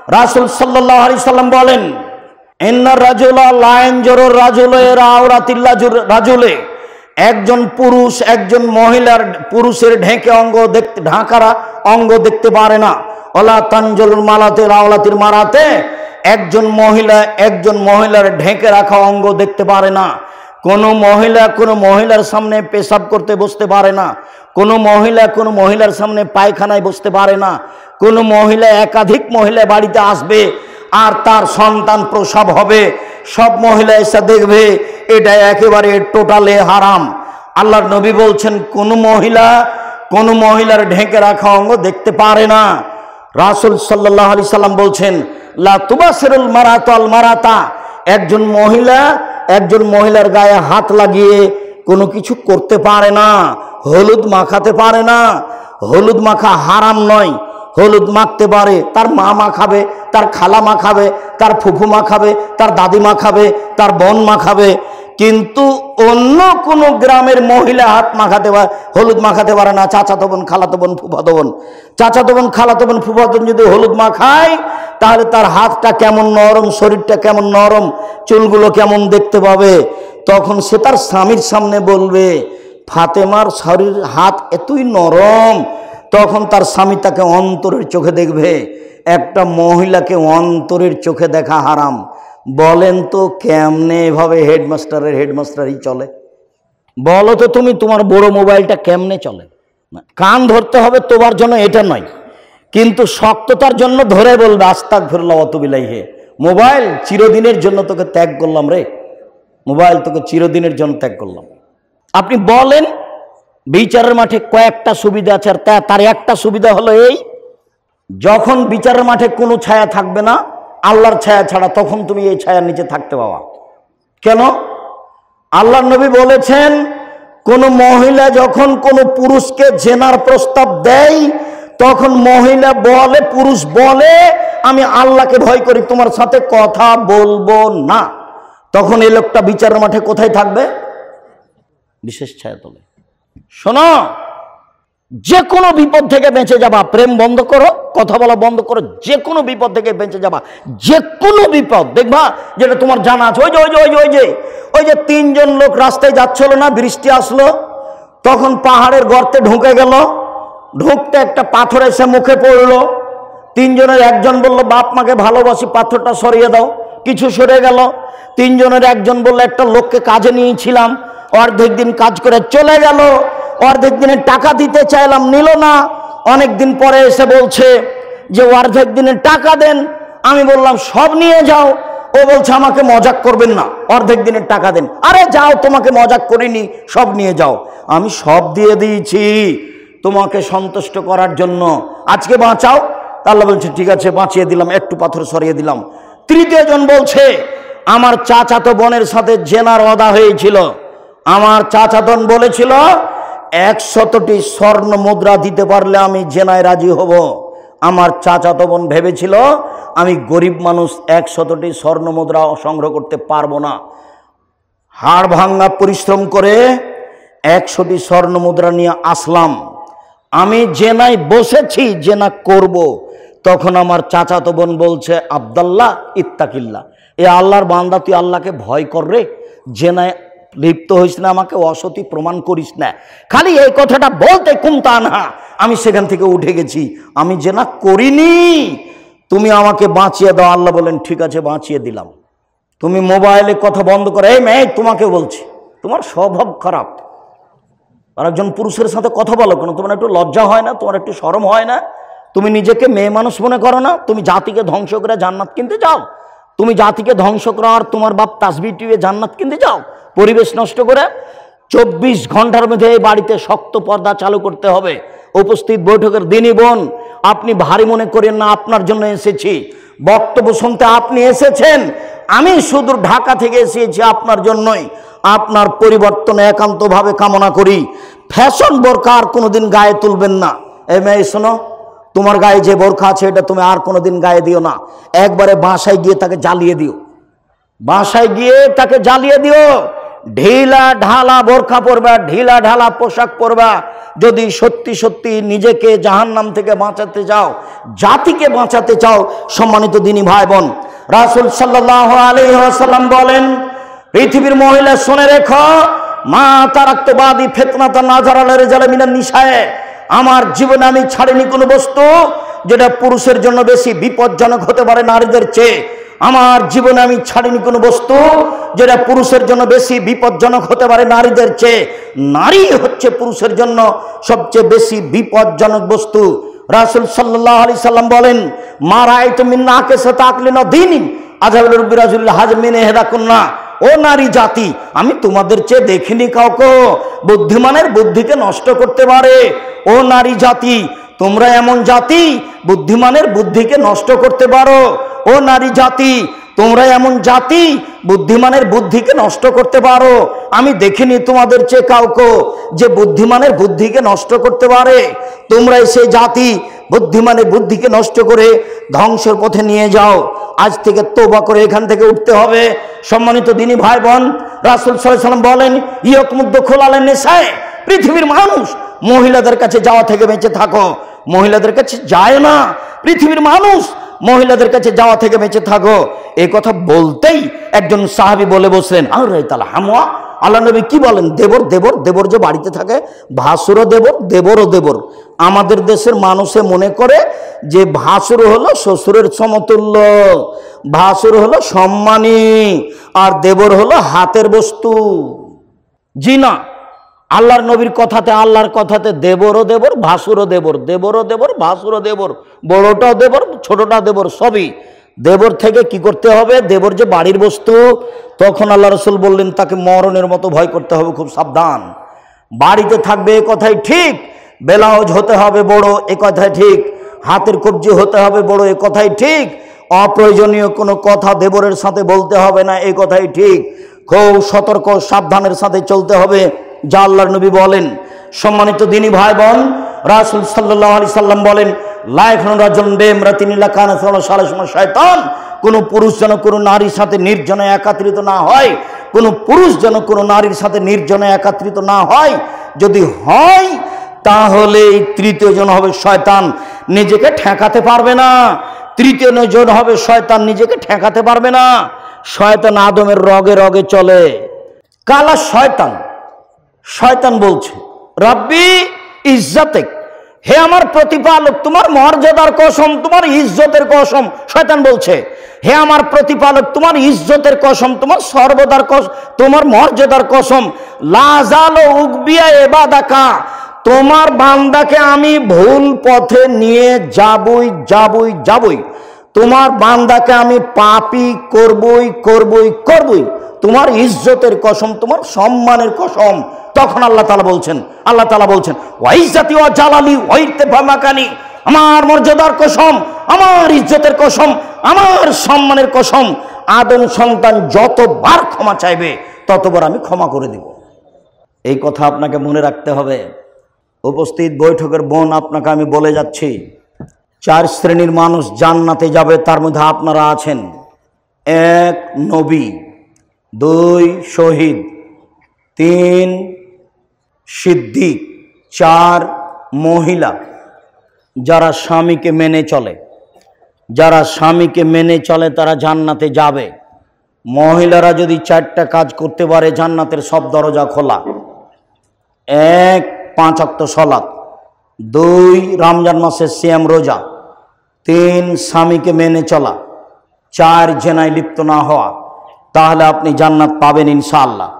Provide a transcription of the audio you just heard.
রাসূল সাল্লাল্লাহু আলাইহি সাল্লাম বলেন, ইন্না রাজুলা লা ইয়ানজুরু রাজুলা ইলা আওরাতিল রাজুলে, একজন পুরুষ একজন মহিলার পুরুষের ঢাকারা অঙ্গ দেখতে পারে না। ওলা তানজুলুল মালাতে আওলাতির মারাতে, একজন মহিলার ঢেকে রাখা অঙ্গ দেখতে পারে না। কোনো মহিলার সামনে পেশাব করতে বসতে পারে না। কোনো মহিলার সামনে পায়খানায় বসতে পারে না। কোনো মহিলা একাধিক মহিলা বাড়িতে আসবে আর তার সন্তান প্রসব হবে, সব মহিলা এসে দেখবে, এটা একেবারে টোটালে হারাম। আল্লাহর নবী বলছেন কোন মহিলার ঢেকে রাখা অঙ্গ দেখতে পারে না। রাসূল সাল্লাল্লাহু আলাইহি সাল্লাম বলছেন, লা তুবাসিরুল মারাতু আল মারাতা, একজন মহিলার গায়ে হাত লাগিয়ে কোনো কিছু করতে পারে না, হলুদ মাখাতে পারে না। হলুদ মাখা হারাম নয়, হলুদ মাখতে পারে, তার মা মাখাবে, তার খালা মাখাবে, তার ফুফু মাখাবে, তার দাদি মাখাবে, তার বোন মাখাবে। কিন্তু অন্য কোনো গ্রামের মহিলা হলুদ মাখাতে পারে না। চাচাতো বোন, খালাতো বোন, ফুফাতো বোন, চাচাতো বোন, খালাতো বোন, ফুফাতো বোন যদি হলুদ মাখায়, তাহলে তার হাতটা কেমন নরম, শরীরটা কেমন নরম, চুলগুলো কেমন দেখতে পাবে। তখন সে তার স্বামীর সামনে বলবে, ফাতেমার শরীর হাত এতই নরম। তখন তার স্বামী তাকে অন্তরের চোখে দেখবে। একটা মহিলাকে অন্তরের চোখে দেখা হারাম। বলেন তো কেমনে এভাবে হেডমাস্টারই চলে? বলো তো তুমি, তোমার বড় মোবাইলটা কেমনে চলে? কান ধরতে হবে তোমার জন্য এটা নয়, কিন্তু শক্ততার জন্য ধরে বলবে আস্তাগফিরুল্লাহ ওয়া আতুবু ইলাইহি, মোবাইল চিরদিনের জন্য তোকে ত্যাগ করলাম রে, মোবাইল তোকে চিরদিনের জন্য ত্যাগ করলাম। আপনি বলেন বিচারের মাঠে কয়েকটা সুবিধা আছে, আর তার একটা সুবিধা হলো এই, যখন বিচারের মাঠে কোনো ছায়া থাকবে না আল্লাহর ছায়া ছাড়া, তখন তুমি এই ছায়ার নিচে থাকতে পাবা। কেন? আল্লাহর নবী বলেছেন, কোন মহিলা যখন কোনো পুরুষকে জেনার প্রস্তাব দেয়, তখন মহিলা বলে, পুরুষ বলে, আমি আল্লাহকে ভয় করি, তোমার সাথে কথা বলবো না। তখন এই লোকটা বিচারের মাঠে কোথায় থাকবে? বিশেষ ছায়া তলে। শোনো, যে কোনো বিপদ থেকে বেঁচে যাবা, প্রেম বন্ধ করো, কথা বলা বন্ধ করো, যে কোনো বিপদ থেকে বেঁচে যাবা। যে কোনো বিপদ দেখবা যেটা তোমার জানা আছে। ওই যে তিনজন লোক রাস্তায় যাচ্ছিল না, বৃষ্টি আসলো, তখন পাহাড়ের গর্তে ঢুকে গেল, ঢুকতে একটা পাথর এসে মুখে পড়লো। তিনজনের একজন বলল, বাপ মাকে ভালোবাসি, পাথরটা সরিয়ে দাও, কিছু সরে গেল। তিনজনের একজন বলল, একটা লোককে কাজে নিয়েছিলাম, অর্ধেক দিন কাজ করে চলে গেল, অর্ধেক দিনের টাকা দিতে চাইলাম, নিল না। অনেক দিন পরে এসে বলছে যে অর্ধেক দিনের টাকা দেন। আমি বললাম সব নিয়ে যাও। ও বলছে আমাকে মজাক করবেন না, অর্ধেক দিনের টাকা দেন। আরে যাও, তোমাকে মজাক করিনি, সব নিয়ে যাও। আমি সব দিয়ে দিয়েছি তোমাকে সন্তুষ্ট করার জন্য, আজকে বাঁচাও। আল্লাহ বলছে ঠিক আছে, বাঁচিয়ে দিলাম, একটু পাথর সরিয়ে দিলাম। তৃতীয় জন বলছে, আমার চাচাতো বোনের সাথে জেনার ওয়াদা হয়েছিল, আমার চাচাতো বোন বলেছিল 100টি স্বর্ণ মুদ্রা দিতে পারলে আমি জেনায় রাজি হব। আমার চাচাতো বোন ভেবেছিল আমি গরিব মানুষ, 100টি স্বর্ণ মুদ্রা সংগ্রহ করতে পারবো না। হাড় ভাঙা পরিশ্রম করে 100টি স্বর্ণ মুদ্রা নিয়ে আসলাম। আমি জেনায় বসেছি, জেনা করব। তখন আমার চাচাতো বোন বলছে, আব্দুল্লাহ ইত্তাকিল্লাহ, এ আল্লাহর বান্দা, তুই আল্লাহকে ভয় কর রে, জেনায় লিপ্ত হইস না, আমাকে অসতী প্রমাণ করিস না। খালি এই কথাটা বলতে কুমতা না, আমি সেখান থেকে উঠে গেছি, আমি জেনা করিনি, তুমি আমাকে বাঁচিয়ে দাও। আল্লাহ বলেন ঠিক আছে, বাঁচিয়ে দিলাম। তুমি মোবাইলে কথা বন্ধ করে, এই মেয়ে তোমাকে বলছি, তোমার স্বভাব খারাপ, আর একজন পুরুষের সাথে কথা বলো কেন? তোমার একটু লজ্জা হয় না? তোমার একটু শরম হয় না? তুমি নিজেকে মেয়ে মানুষ মনে করো না? তুমি জাতিকে ধ্বংস করে জান্নাত কিনতে যাও? তুমি জাতিকে ধ্বংস করো আর তোমার বাপ তাসবিহ টিপে জান্নাত কিনতে যাও পরিবেশ নষ্ট করে? 24 ঘন্টার মধ্যে এই বাড়িতে শক্ত পর্দা চালু করতে হবে। উপস্থিত বৈঠকের দিনই বোন, আপনি ভারী মনে করেন না, আপনার জন্য এসেছি, বক্তব্য শুনতে আপনি এসেছেন, আমি শুধু ঢাকা থেকে এসেছি আপনার জন্যই। আপনার পরিবর্তন একান্তভাবে কামনা করি। ফ্যাশন বোরকা আর কোনোদিন গায়ে তুলবেন না। এই মেয়ে শোনো, তোমার গায়ে যে বোরকা আছে এটা তুমি আর কোনোদিন গায়ে দিও না। একবারে বাসায় গিয়ে তাকে জ্বালিয়ে দিও, বাসায় গিয়ে তাকে জ্বালিয়ে দিও। ঢিলা ঢালা বোরখা পরবা, ঢিলা ঢালা পোশাক পরবা। যদি সত্যি সত্যি নিজেকে জাহান্নাম থেকে বাঁচাতে চাও, জাতিকে বাঁচাতে চাও, সম্মানিত দিনী ভাই বোন, রাসূল সাল্লাল্লাহু আলাইহি ওয়াসাল্লাম বলেন, পৃথিবীর মহিলা শুনে রেখো, মা তারাক্তু বাদি ফিতনাতান নাযারা লিরিজালি মিনান নিসায়ে, আমার জীবনে আমি ছাড়িনি কোনো বস্তু যেটা পুরুষের জন্য বেশি বিপজ্জনক হতে পারে নারীদের চেয়ে। আমার জীবনে আমি ছাড়িনি কোনো বস্তু যেটা পুরুষের জন্য বেশি বিপজ্জনক হতে পারে নারীদের চেয়ে। নারী হচ্ছে পুরুষের জন্য সবচেয়ে বেশি বিপজ্জনক বস্তু। রাসূল সাল্লাল্লাহু আলাইহি সাল্লাম বলেন, মা রাআইতু মিন নাকিসাতি আকলিন ওয়া দীনিন আযহাবুল বিরাজুল হাজমিন ইহদাকুন্না, ও নারী জাতি, আমি তোমাদের চেয়ে দেখিনি কাউকে বুদ্ধিমানের বুদ্ধিকে নষ্ট করতে পারে। ও নারী জাতি, তোমরা এমন জাতি বুদ্ধিমানের বুদ্ধিকে নষ্ট করতে পারো। ও নারী জাতি, তোমরা এমন জাতি বুদ্ধিমানের বুদ্ধিকে নষ্ট করতে পারো। আমি দেখিনি তোমাদের চেয়ে কাউকে যে বুদ্ধিমানের বুদ্ধিকে নষ্ট করতে পারে। তোমরাই সেই জাতি বুদ্ধিমানের বুদ্ধিকে নষ্ট করে ধ্বংসের পথে নিয়ে যাও। আজ থেকে তওবা করে এখান থেকে উঠতে হবে। সম্মানিত দিনী ভাই বোন, রাসূল সাল্লাল্লাহু আলাইহি ওয়াসাল্লাম বলেন, ইয়াকুমুদ্দুখুল আলান নিসায়ে, পৃথিবীর মানুষ মহিলাদের কাছে যাওয়া থেকে বেঁচে থাকো। মহিলাদের কাছে যায় না, পৃথিবীর মানুষ মহিলাদের কাছে যাওয়া থেকে বেঁচে থাকো। এই কথা বলতেই একজন সাহাবী বলে বসলেন, আরে তাআলা হামওয়া, আল্লাহ নবী কি বলেন? দেবর দেবর দেবর যে বাড়িতে থাকে, ভাসুরও দেবর, দেবরও দেবর। আমাদের দেশের মানুষে মনে করে যে ভাসুর হলো শ্বশুরের সমতুল্য, ভাসুর হলো সম্মানী, আর দেবর হলো হাতের বস্তু। জি না, আল্লাহর নবীর কথাতে, আল্লাহর কথাতে দেবরও দেবর, ভাসুরও দেবর, দেবরও দেবর, ভাসুরও দেবর, বড়টাও দেবর, ছোটটা দেবর, সবই দেবর। থেকে কি করতে হবে? দেবর যে বাড়ির বস্তু, তখন আল্লাহ রাসূল বললেন তাকে মরণের মতো ভয় করতে হবে, খুব সাবধান। বাড়িতে থাকবে এ কথাই ঠিক, ব্লাউজ হতে হবে বড় এ কথাই ঠিক, হাতের কবজি হতে হবে বড় এ কথাই ঠিক, অপ্রয়োজনীয় কোনো কথা দেবরের সাথে বলতে হবে না এ কথাই ঠিক। খুব সতর্ক সাবধানের সাথে চলতে হবে, যা আল্লাহর নবী বলেন। সম্মানিত দিনী ভাই বোন, রাসূল সাল্লাল্লাহু আলাইহি সাল্লাম বলেন, লা ইয়াখনু রাজুলুন বিইমরাতিন ইল্লা কানা সালাসুমা শায়তান, কোন পুরুষ যেন কোনো নারীর সাথে নির্জনে একাত্রিত না হয়, কোন পুরুষ যেন কোনো নারীর সাথে নির্জনে একাত্রিত না হয়। যদি হয় তাহলে এই তৃতীয় জন হবে শয়তান, নিজেকে ঠেকাতে পারবে না। তৃতীয় জন হবে শয়তান, নিজেকে ঠেকাতে পারবে না। শয়তান আদমের রগে রগে চলে। কালা শয়তান, শয়তান বলছে, রব্বি ইজ্জতেক, হে আমার প্রতিপালক, তোমার মর্যাদার কসম, তোমার ইজ্জতের কসম। শয়তান বলছে, হে আমার প্রতিপালক, তোমার ইজ্জতের কসম, তোমার সর্বদার কসম, তোমার মর্যাদার কসম, লা জালো উকবিয়া ইবাদাকা, তোমার বান্দাকে আমি ভুল পথে নিয়ে যাবই যাবই যাবই, তোমার বান্দাকে আমি পাপী করবই করবই করবই, তোমার ইজ্জতের কসম, তোমার সম্মানের কসম। তখন আল্লাহ তাআলা বলছেন, ওয়াইজ্জাতি ওয়া জালালি ওয়াইরতিফামাকানি, আমার মর্যাদার কসম, আমার ইজ্জতের কসম, আমার সম্মানের কসম, আদম সন্তান যতবার ক্ষমা চাইবে ততবার আমি ক্ষমা করে দিব। এই কথা আপনাকে মনে রাখতে হবে। উপস্থিত বৈঠকের বোন, আপনাকে আমি বলে যাচ্ছি, 4 শ্রেণীর মানুষ জান্নাতে যাবে, তার মধ্যে আপনারা আছেন। 1 নবী, 2 শহীদ, 3 সিদ্দিক, 4 মহিলা যারা স্বামীকে মেনে চলে। যারা স্বামীকে মেনে চলে তারা জান্নাতে যাবে। মহিলারা যদি 4টা কাজ করতে পারে, জান্নাতের সব দরজা খোলা। 1 5 ওয়াক্ত সালাত, 2 রমজান মাসের সিয়াম রোজা, 3 স্বামীকে মেনে চলা, 4 জেনায় লিপ্ত না হওয়া। তাহলে আপনি জান্নাত পাবেন ইনশাআল্লাহ।